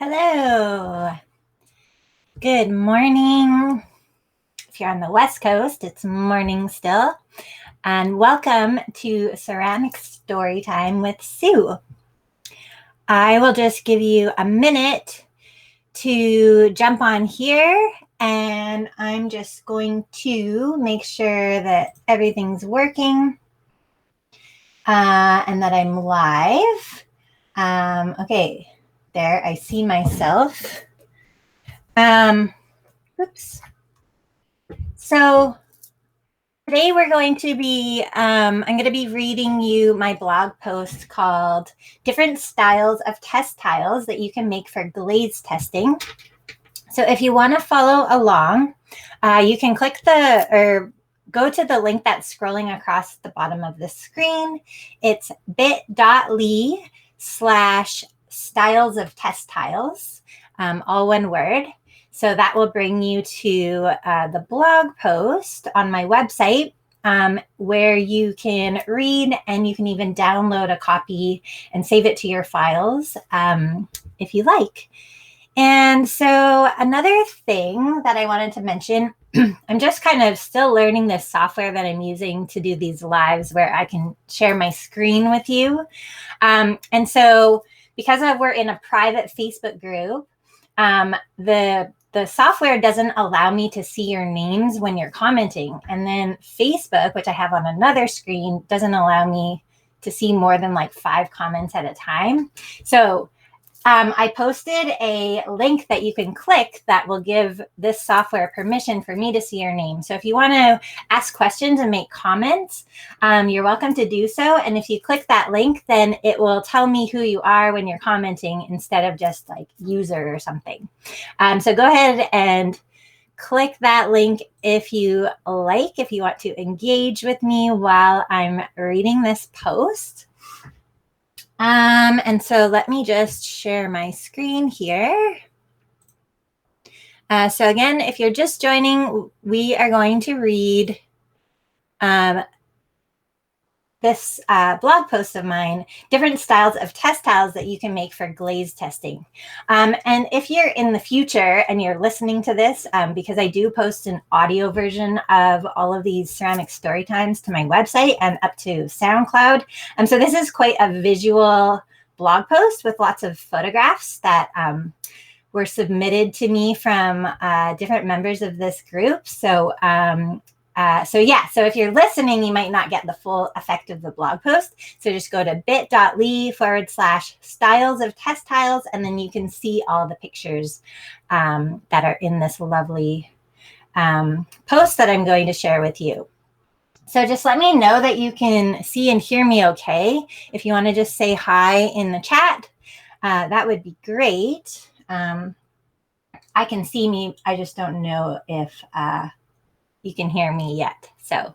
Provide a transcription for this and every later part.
Hello. Good morning. If you're on the West Coast, it's morning still. And welcome to Ceramic Storytime with Sue. I will just give you a minute to jump on here, and I'm just going to make sure that everything's working and that I'm live. Okay, there, I see myself. Oops. So today we're going to be, I'm going to be reading you my blog post called Different Styles of Test Tiles That You Can Make for Glaze Testing. So if you want to follow along, you can go to the link that's scrolling across the bottom of the screen. It's bit.ly/styles of test tiles, all one word. So that will bring you to the blog post on my website where you can read, and you can even download a copy and save it to your files if you like. And so another thing that I wanted to mention, I'm just kind of still learning this software that I'm using to do these lives where I can share my screen with you. And so because we're in a private Facebook group, the software doesn't allow me to see your names when you're commenting. And then Facebook, which I have on another screen, doesn't allow me to see more than like 5 comments at a time. So I posted a link that you can click that will give this software permission for me to see your name. So if you want to ask questions and make comments, you're welcome to do so. And if you click that link, then it will tell me who you are when you're commenting instead of just like user or something. So go ahead and click that link if you like, if you want to engage with me while I'm reading this post. And so let me just share my screen here. So again, if you're just joining, we are going to read this blog post of mine, Different Styles of Test Tiles That You Can Make for Glaze Testing. And if you're in the future and you're listening to this, because I do post an audio version of all of these ceramic story times to my website and up to SoundCloud. So this is quite a visual blog post with lots of photographs that were submitted to me from different members of this group. So so if you're listening, you might not get the full effect of the blog post. So just go to bit.ly/styles of test tiles, and then you can see all the pictures that are in this lovely post that I'm going to share with you. So just let me know that you can see and hear me okay. If you want to just say hi in the chat, that would be great. I can see me. I just don't know if you can hear me yet. So,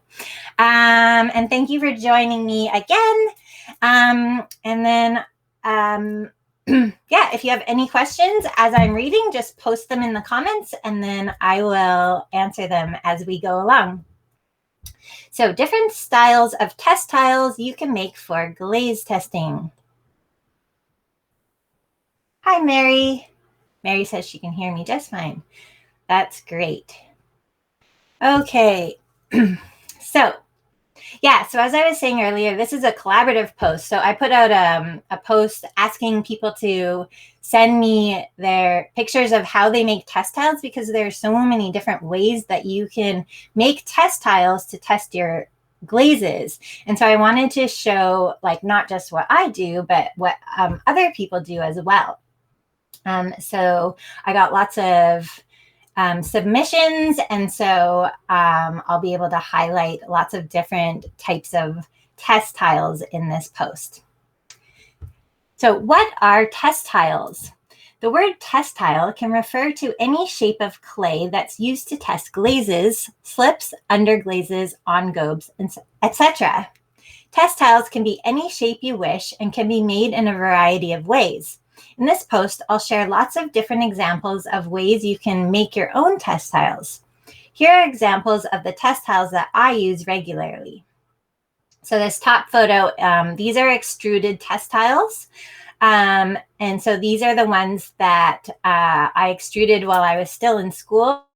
and thank you for joining me again. And then, yeah, if you have any questions as I'm reading, just post them in the comments, and then I will answer them as we go along. So different styles of test tiles you can make for glaze testing. Hi, Mary. Mary says she can hear me just fine. That's great. Okay, so as I was saying earlier, this is a collaborative post. So I put out a post asking people to send me their pictures of how they make test tiles, because there's so many different ways that you can make test tiles to test your glazes. And so I wanted to show like not just what I do, but what other people do as well. So I got lots of submissions, and so I'll be able to highlight lots of different types of test tiles in this post. So what are test tiles? The word test tile can refer to any shape of clay that's used to test glazes, slips, underglazes, engobes, etc. Test tiles can be any shape you wish and can be made in a variety of ways. In this post, I'll share lots of different examples of ways you can make your own test tiles. Here are examples of the test tiles that I use regularly. So this top photo, these are extruded test tiles. And so these are the ones that I extruded while I was still in school.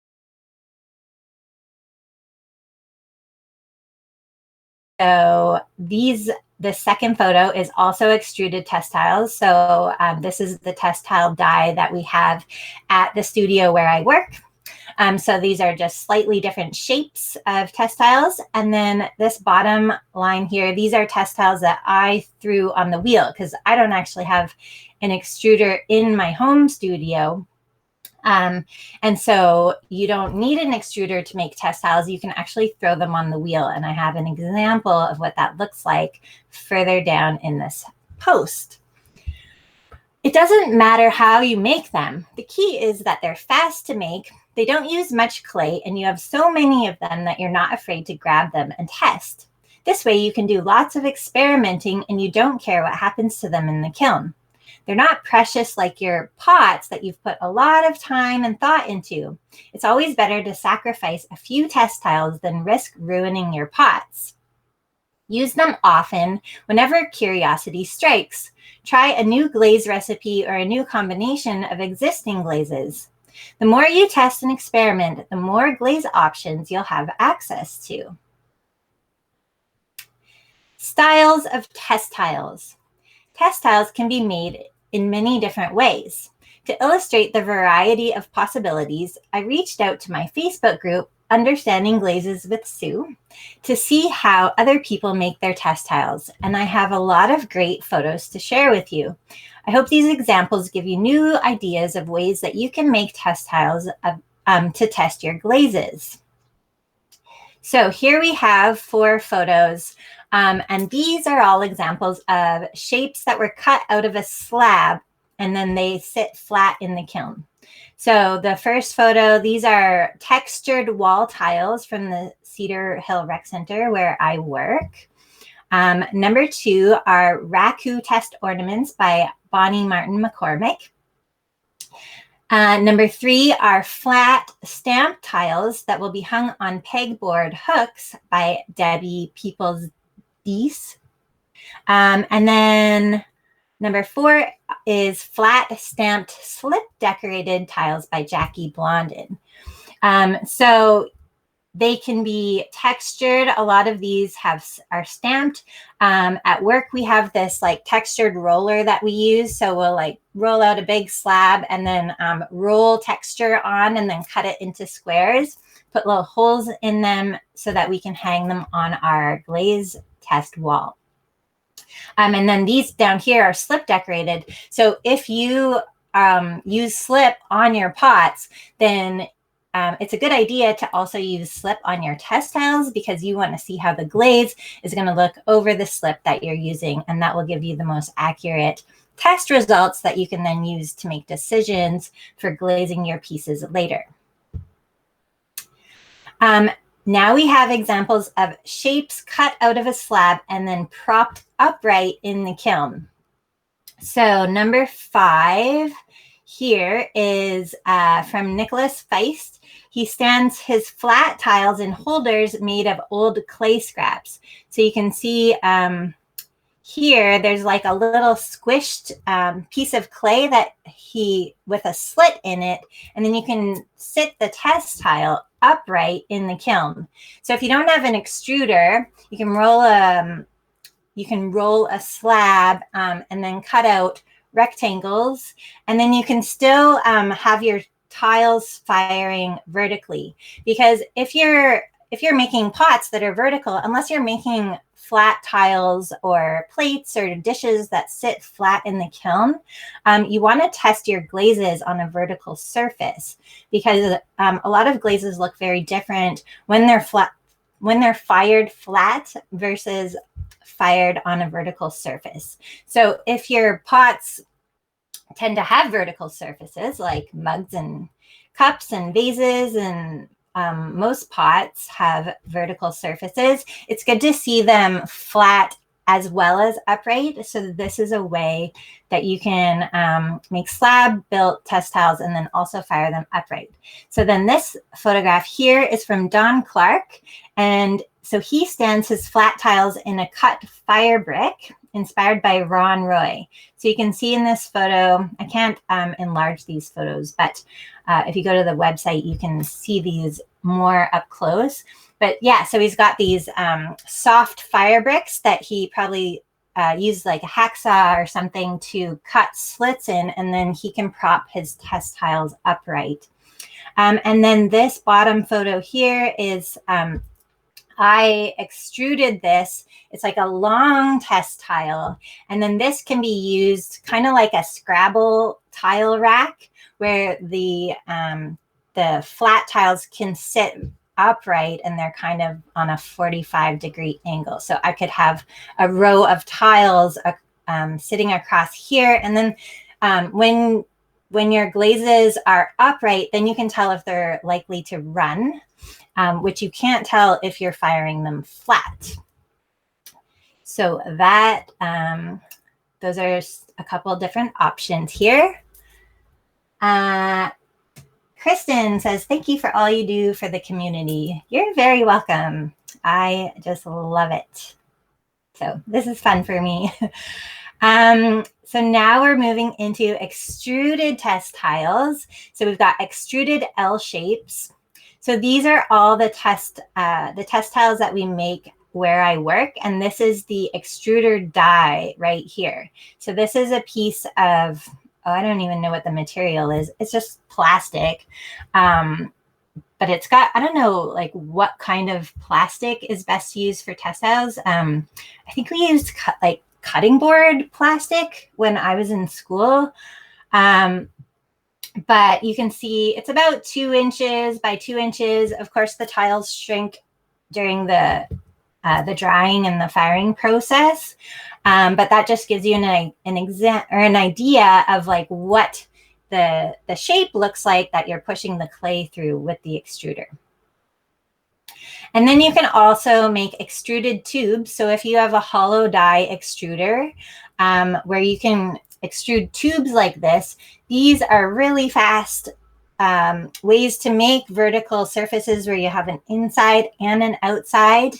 So the second photo is also extruded test tiles. So this is the test tile die that we have at the studio where I work. So these are just slightly different shapes of test tiles. And then this bottom line here, these are test tiles that I threw on the wheel because I don't actually have an extruder in my home studio. And so you don't need an extruder to make test tiles. You can actually throw them on the wheel. And I have an example of what that looks like further down in this post. It doesn't matter how you make them. The key is that they're fast to make. They don't use much clay, and you have so many of them that you're not afraid to grab them and test. This way you can do lots of experimenting and you don't care what happens to them in the kiln. They're not precious like your pots that you've put a lot of time and thought into. It's always better to sacrifice a few test tiles than risk ruining your pots. Use them often whenever curiosity strikes. Try a new glaze recipe or a new combination of existing glazes. The more you test and experiment, the more glaze options you'll have access to. Styles of test tiles. Test tiles can be made in many different ways. To illustrate the variety of possibilities, I reached out to my Facebook group, Understanding Glazes with Sue, to see how other people make their test tiles, and I have a lot of great photos to share with you. I hope these examples give you new ideas of ways that you can make test tiles to test your glazes. So here we have 4 photos, and these are all examples of shapes that were cut out of a slab and then they sit flat in the kiln. So the first photo, these are textured wall tiles from the Cedar Hill Rec Center where I work. Number 2 are Raku test ornaments by Bonnie Martin McCormick. Number 3 are flat stamp tiles that will be hung on pegboard hooks by Debbie Peoples-Deese. And then number 4 is flat stamped slip decorated tiles by Jackie Blondin. So they can be textured. A lot of these are stamped. At work, we have this like textured roller that we use. So we'll like roll out a big slab and then roll texture on and then cut it into squares, put little holes in them so that we can hang them on our glaze test wall. And then these down here are slip decorated. So if you use slip on your pots, then it's a good idea to also use slip on your test tiles because you want to see how the glaze is going to look over the slip that you're using, and that will give you the most accurate test results that you can then use to make decisions for glazing your pieces later. Now we have examples of shapes cut out of a slab and then propped upright in the kiln. So number 5 here is from Nicholas Feist. He stands his flat tiles in holders made of old clay scraps. So you can see here there's like a little squished piece of clay that with a slit in it, and then you can sit the test tile upright in the kiln. So if you don't have an extruder, you can roll a slab and then cut out rectangles, and then you can still have your tiles firing vertically, because if you're making pots that are vertical, unless you're making flat tiles or plates or dishes that sit flat in the kiln, you want to test your glazes on a vertical surface, because a lot of glazes look very different when they're fired flat versus fired on a vertical surface. So if your pots tend to have vertical surfaces like mugs and cups and vases, and most pots have vertical surfaces, it's good to see them flat as well as upright. So this is a way that you can make slab built test tiles and then also fire them upright. So then this photograph here is from Don Clark, and so he stands his flat tiles in a cut fire brick, inspired by Ron Roy. So you can see in this photo, I can't enlarge these photos, but if you go to the website, you can see these more up close. But yeah, so he's got these soft fire bricks that he probably used like a hacksaw or something to cut slits in, and then he can prop his test tiles upright. And then this bottom photo here is I extruded this. It's like a long test tile. And then this can be used kind of like a Scrabble tile rack where the flat tiles can sit upright and they're kind of on a 45-degree angle. So I could have a row of tiles sitting across here. And then when your glazes are upright, then you can tell if they're likely to run, which you can't tell if you're firing them flat. So that those are a couple different options here. Kristen says, thank you for all you do for the community. You're very welcome. I just love it. So this is fun for me. So now we're moving into extruded test tiles. So we've got extruded L shapes. So these are all the test tiles that we make where I work. And this is the extruder die right here. So this is a piece of, I don't even know what the material is. It's just plastic. But it's got, I don't know, like what kind of plastic is best to use for test tiles. I think we used cutting board plastic when I was in school. But you can see it's about 2 inches by 2 inches. Of course, the tiles shrink during the drying and the firing process. But that just gives you an idea of like what the shape looks like that you're pushing the clay through with the extruder. And then you can also make extruded tubes. So if you have a hollow die extruder where you can extrude tubes like this, these are really fast ways to make vertical surfaces where you have an inside and an outside.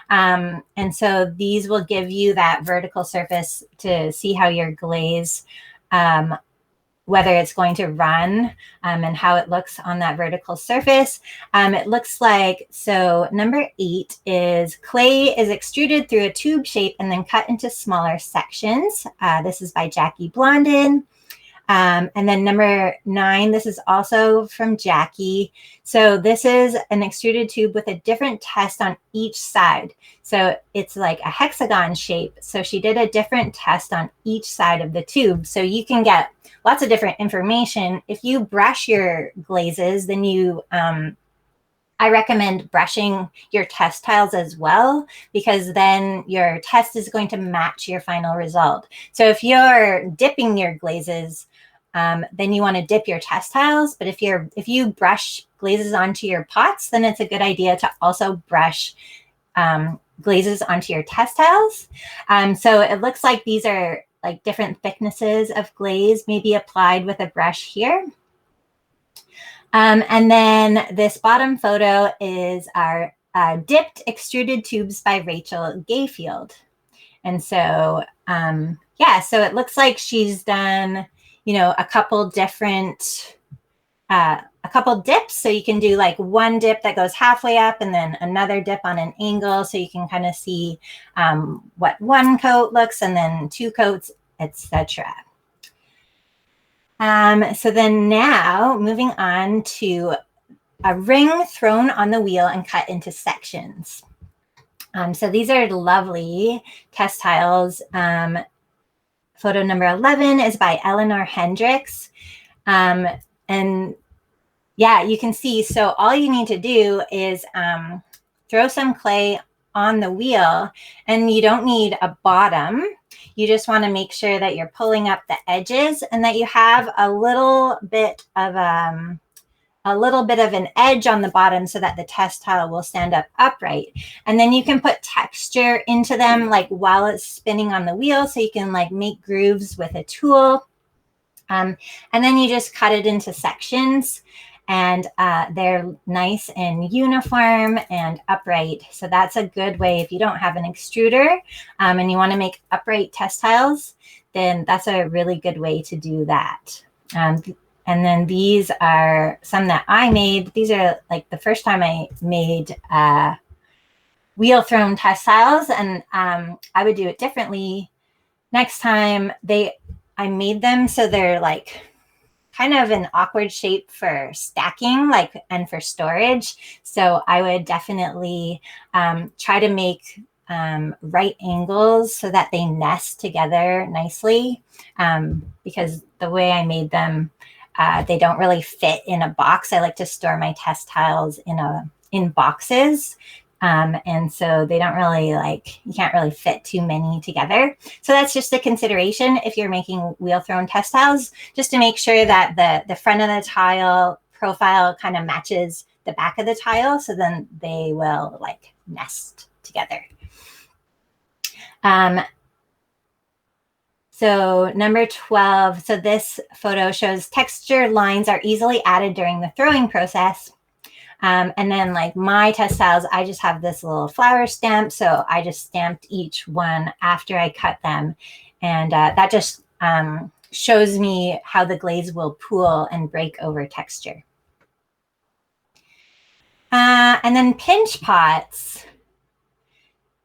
And so these will give you that vertical surface to see how your glaze, whether it's going to run and how it looks on that vertical surface. It looks like, so number 8 is clay is extruded through a tube shape and then cut into smaller sections. This is by Jackie Blondin. And then number 9, this is also from Jackie. So this is an extruded tube with a different test on each side. So it's like a hexagon shape. So she did a different test on each side of the tube. So you can get lots of different information. If you brush your glazes, then you, I recommend brushing your test tiles as well, because then your test is going to match your final result. So if you're dipping your glazes, then you want to dip your test tiles. But if you brush glazes onto your pots, then it's a good idea to also brush glazes onto your test tiles. So it looks like these are like different thicknesses of glaze, maybe applied with a brush here. And then this bottom photo is our dipped extruded tubes by Rachel Gayfield. And so, yeah, so it looks like she's done, you know, a couple dips. So you can do like one dip that goes halfway up and then another dip on an angle. So you can kind of see what one coat looks and then 2 coats, etc. So then now moving on to a ring thrown on the wheel and cut into sections. So these are lovely test tiles. Photo number 11 is by Eleanor Hendricks. And yeah, you can see, so all you need to do is throw some clay on the wheel, and you don't need a bottom. You just want to make sure that you're pulling up the edges and that you have a little bit of an edge on the bottom so that the test tile will stand up upright. And then you can put texture into them like while it's spinning on the wheel, so you can like make grooves with a tool. And then you just cut it into sections. and they're nice and uniform and upright. So that's a good way if you don't have an extruder and you want to make upright test tiles, then that's a really good way to do that. And then these are some that I made. These are like the first time I made wheel thrown test tiles, and I would do it differently next time. I made them so they're like kind of an awkward shape for stacking, like, and for storage. So I would definitely try to make right angles so that they nest together nicely, because the way I made them, they don't really fit in a box. I like to store my test tiles in boxes. And so they don't really you can't really fit too many together. So that's just a consideration if you're making wheel thrown test tiles, just to make sure that the front of the tile profile kind of matches the back of the tile. So then they will nest together. So number 12, so this photo shows texture lines are easily added during the throwing process. And then my test tiles, I just have this little flower stamp. So I just stamped each one after I cut them. And that just shows me how the glaze will pool and break over texture. And then pinch pots.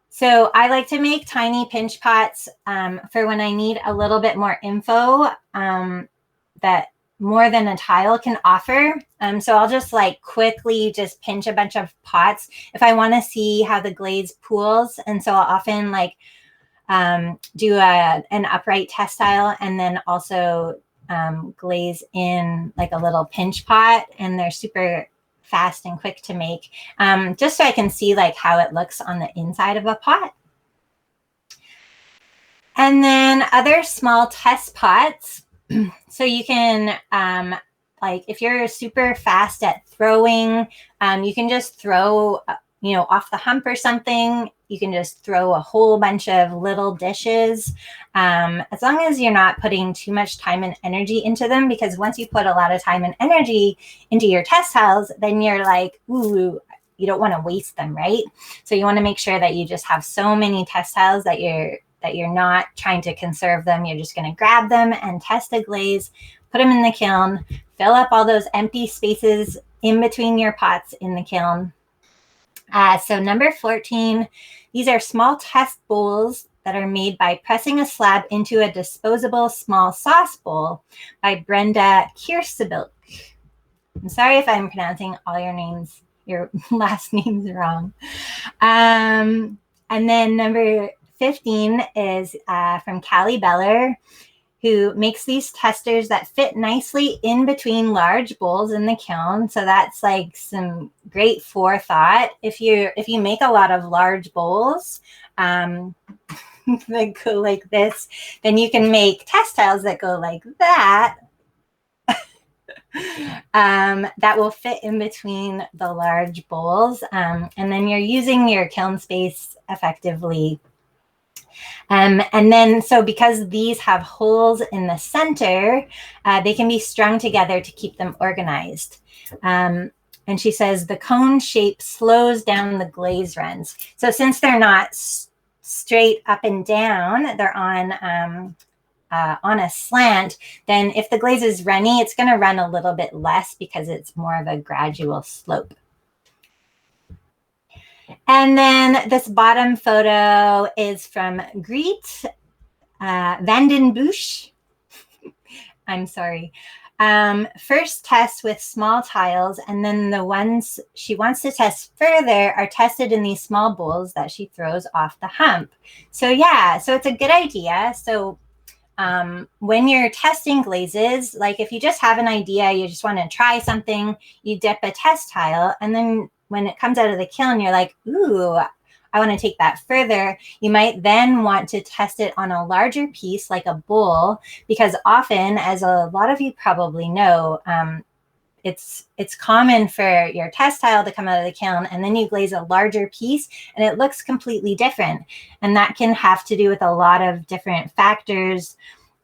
So I like to make tiny pinch pots for when I need a little bit more info that more than a tile can offer. So I'll just quickly just pinch a bunch of pots if I want to see how the glaze pools. And so I'll often do an upright test tile and then also glaze in a little pinch pot, and they're super fast and quick to make, just so I can see how it looks on the inside of a pot. And then other small test pots. So you can, if you're super fast at throwing, you can just throw, off the hump or something. You can just throw a whole bunch of little dishes, as long as you're not putting too much time and energy into them, because once you put a lot of time and energy into your test tiles, then you're ooh, you don't want to waste them, right? So you want to make sure that you just have so many test tiles that you're not trying to conserve them. You're just going to grab them and test a glaze, put them in the kiln, fill up all those empty spaces in between your pots in the kiln. So number 14, these are small test bowls that are made by pressing a slab into a disposable small sauce bowl by Brenda Kiersebilk. I'm sorry if I'm pronouncing all your last names wrong. And then number 15 is from Callie Beller, who makes these testers that fit nicely in between large bowls in the kiln. So that's some great forethought. If you make a lot of large bowls that go like this, then you can make test tiles that go like that. That will fit in between the large bowls. And then you're using your kiln space effectively. And then, so because these have holes in the center, they can be strung together to keep them organized. And she says the cone shape slows down the glaze runs. So since they're not straight up and down, they're on a slant, then if the glaze is runny, it's going to run a little bit less because it's more of a gradual slope. And then this bottom photo is from Greet Vandenbush. I'm sorry. First test with small tiles, and then the ones she wants to test further are tested in these small bowls that she throws off the hump. So yeah, so it's a good idea. So when you're testing glazes, if you just have an idea, you just want to try something, you dip a test tile, and then when it comes out of the kiln, you're like, ooh, I want to take that further. You might then want to test it on a larger piece, like a bowl, because often, as a lot of you probably know, it's common for your test tile to come out of the kiln and then you glaze a larger piece and it looks completely different. And that can have to do with a lot of different factors.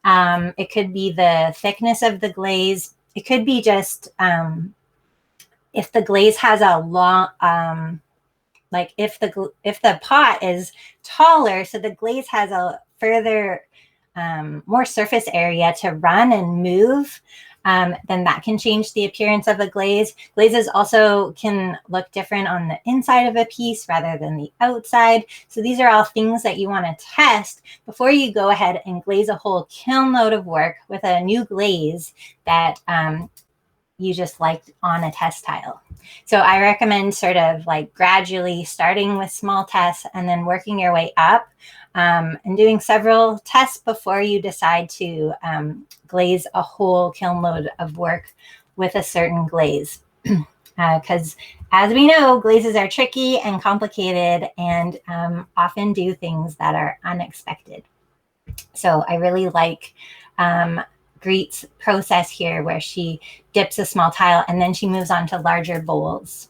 It could be the thickness of the glaze. It could be just if the glaze has a long, like if the pot is taller, so the glaze has a further, more surface area to run and move, then that can change the appearance of a glaze. Glazes also can look different on the inside of a piece rather than the outside. So these are all things that you want to test before you go ahead and glaze a whole kiln load of work with a new glaze that you just liked on a test tile. So I recommend sort of like gradually starting with small tests and then working your way up, and doing several tests before you decide to glaze a whole kiln load of work with a certain glaze. Because as we know, glazes are tricky and complicated and often do things that are unexpected. So I really like Greet's process here, where she dips a small tile and then she moves on to larger bowls.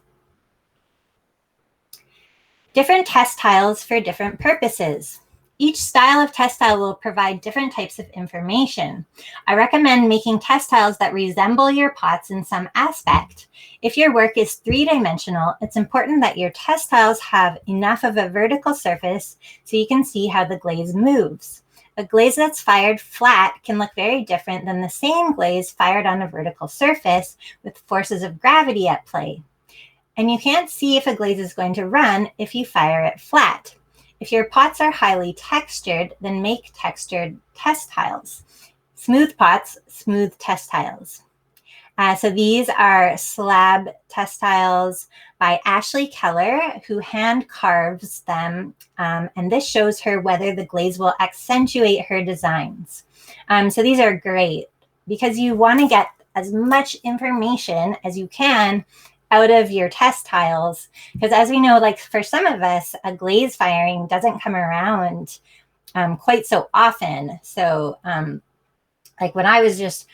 Different test tiles for different purposes. Each style of test tile will provide different types of information. I recommend making test tiles that resemble your pots in some aspect. If your work is three-dimensional, it's important that your test tiles have enough of a vertical surface so you can see how the glaze moves. A glaze that's fired flat can look very different than the same glaze fired on a vertical surface with forces of gravity at play. And you can't see if a glaze is going to run if you fire it flat. If your pots are highly textured, then make textured test tiles. Smooth pots, smooth test tiles. So these are slab test tiles by Ashley Keller, who hand carves them. And this shows her whether the glaze will accentuate her designs. So these are great because you want to get as much information as you can out of your test tiles. Because as we know, like for some of us, a glaze firing doesn't come around quite so often. So like when I was just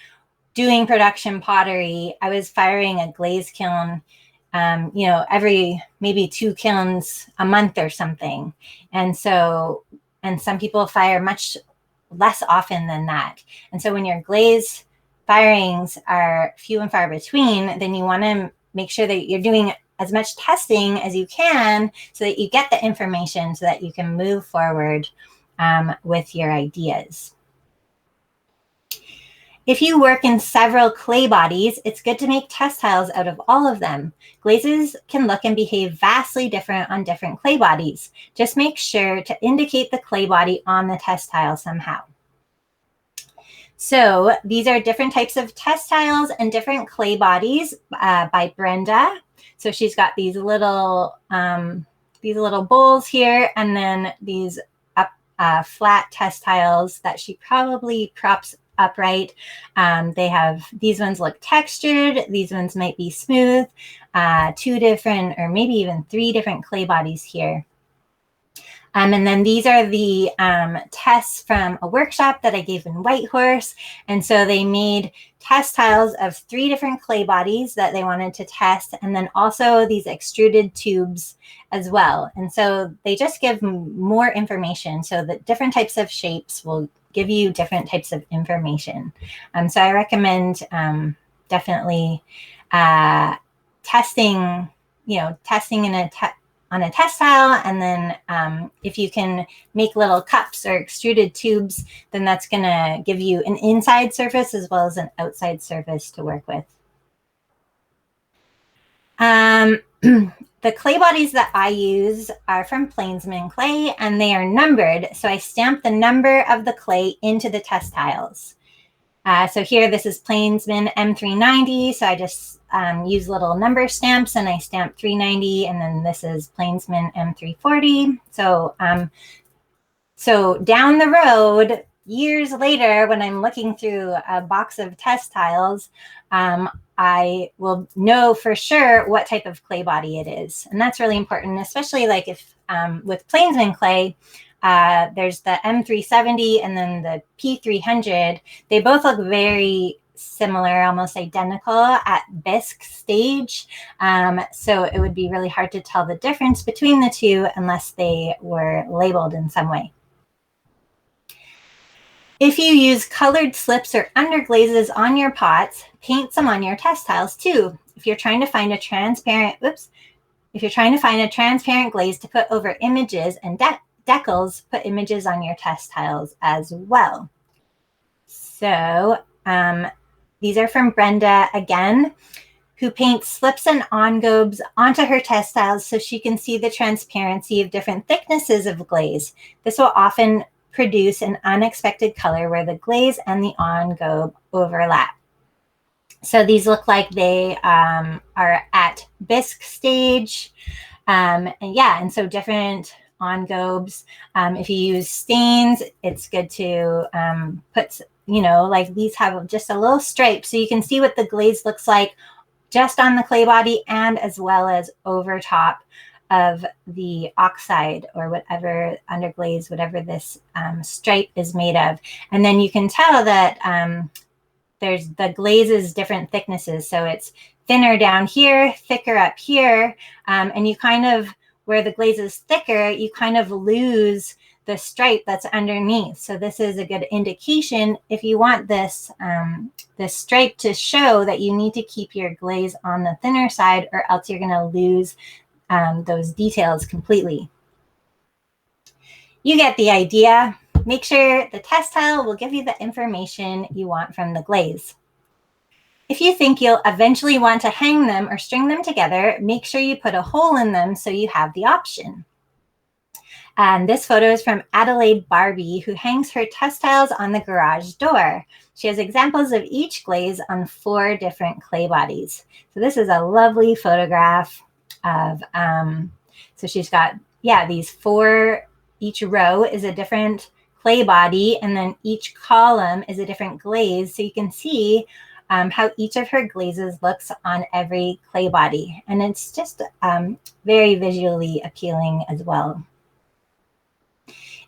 doing production pottery, I was firing a glaze kiln, every maybe 2 kilns a month or something. And some people fire much less often than that. And so when your glaze firings are few and far between, then you want to make sure that you're doing as much testing as you can so that you get the information so that you can move forward with your ideas. If you work in several clay bodies, it's good to make test tiles out of all of them. Glazes can look and behave vastly different on different clay bodies. Just make sure to indicate the clay body on the test tile somehow. So these are different types of test tiles and different clay bodies by Brenda. So she's got these little bowls here, and then these flat test tiles that she probably props upright. These ones look textured. These ones might be smooth. 2 different, or maybe even 3 different clay bodies here. And then these are the tests from a workshop that I gave in Whitehorse. And so they made test tiles of 3 different clay bodies that they wanted to test, and then also these extruded tubes as well. And so they just give more information, so that different types of shapes will give you different types of information. So I recommend definitely testing on a test tile, and then if you can make little cups or extruded tubes, then that's going to give you an inside surface as well as an outside surface to work with. The clay bodies that I use are from Plainsman clay, and they are numbered. So I stamp the number of the clay into the test tiles. So here, this is Plainsman M390. So I just use little number stamps, and I stamp 390. And then this is Plainsman M340. So down the road, years later, when I'm looking through a box of test tiles, I will know for sure what type of clay body it is. And that's really important, especially like if with Plainsman clay, there's the M370 and then the P300. They both look very similar, almost identical at bisque stage. So it would be really hard to tell the difference between the two unless they were labeled in some way. If you use colored slips or underglazes on your pots, paint some on your test tiles too. if you're trying to find a transparent, if you're trying to find a transparent glaze to put over images and decals, put images on your test tiles as well. So these are from Brenda again, who paints slips and engobes onto her test tiles so she can see the transparency of different thicknesses of glaze. This will often produce an unexpected color where the glaze and the engobe overlap. So these look like they are at bisque stage. And so different engobes. If you use stains, it's good to put, like these have just a little stripe so you can see what the glaze looks like just on the clay body and as well as over top of the oxide or whatever underglaze, whatever this stripe is made of. And then you can tell that there's the glazes different thicknesses. So it's thinner down here, thicker up here. And you kind of, where the glaze is thicker, you kind of lose the stripe that's underneath. So this is a good indication if you want this, this stripe to show that you need to keep your glaze on the thinner side or else you're going to lose those details completely. You get the idea. Make sure the test tile will give you the information you want from the glaze. If you think you'll eventually want to hang them or string them together, make sure you put a hole in them so you have the option. And this photo is from Adelaide Barbie, who hangs her test tiles on the garage door. She has examples of each glaze on 4 different clay bodies. So this is a lovely photograph of, so she's got, these 4, each row is a different clay body, and then each column is a different glaze. So you can see how each of her glazes looks on every clay body. And it's just very visually appealing as well.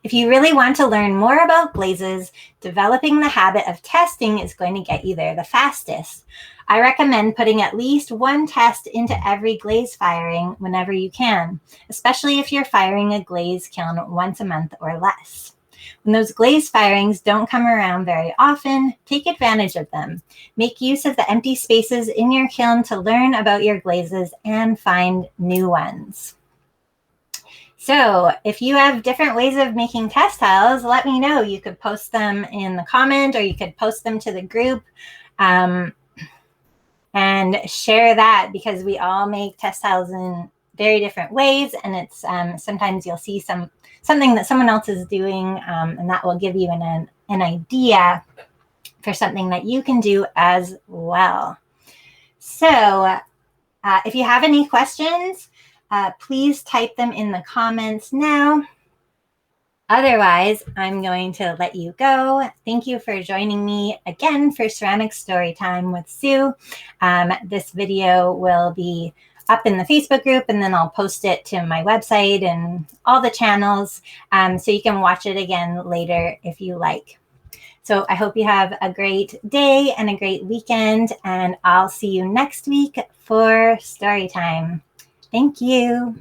If you really want to learn more about glazes, developing the habit of testing is going to get you there the fastest. I recommend putting at least 1 test into every glaze firing whenever you can, especially if you're firing a glaze kiln once a month or less. When those glaze firings don't come around very often, take advantage of them. Make use of the empty spaces in your kiln to learn about your glazes and find new ones. So if you have different ways of making test tiles, let me know. You could post them in the comment or you could post them to the group and share that, because we all make test tiles in very different ways. And it's sometimes you'll see something that someone else is doing and that will give you an idea for something that you can do as well. So if you have any questions, please type them in the comments now. Otherwise, I'm going to let you go. Thank you for joining me again for Ceramic Storytime with Sue. This video will be up in the Facebook group, and then I'll post it to my website and all the channels, so you can watch it again later if you like. So I hope you have a great day and a great weekend, and I'll see you next week for Storytime. Thank you.